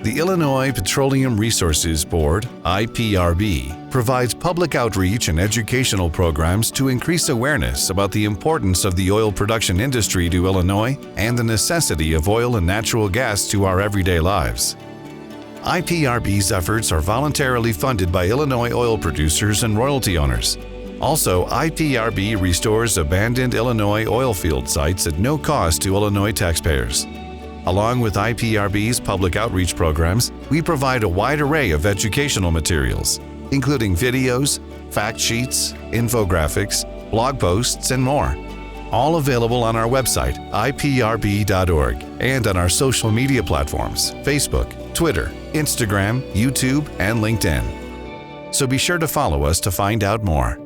The Illinois Petroleum Resources Board, IPRB, provides public outreach and educational programs to increase awareness about the importance of the oil production industry to Illinois and the necessity of oil and natural gas to our everyday lives. IPRB's efforts are voluntarily funded by Illinois oil producers and royalty owners. Also, IPRB restores abandoned Illinois oil field sites at no cost to Illinois taxpayers. Along with IPRB's public outreach programs, we provide a wide array of educational materials, including videos, fact sheets, infographics, blog posts, and more. All available on our website, iprb.org, and on our social media platforms, Facebook, Twitter, Instagram, YouTube, and LinkedIn. So be sure to follow us to find out more.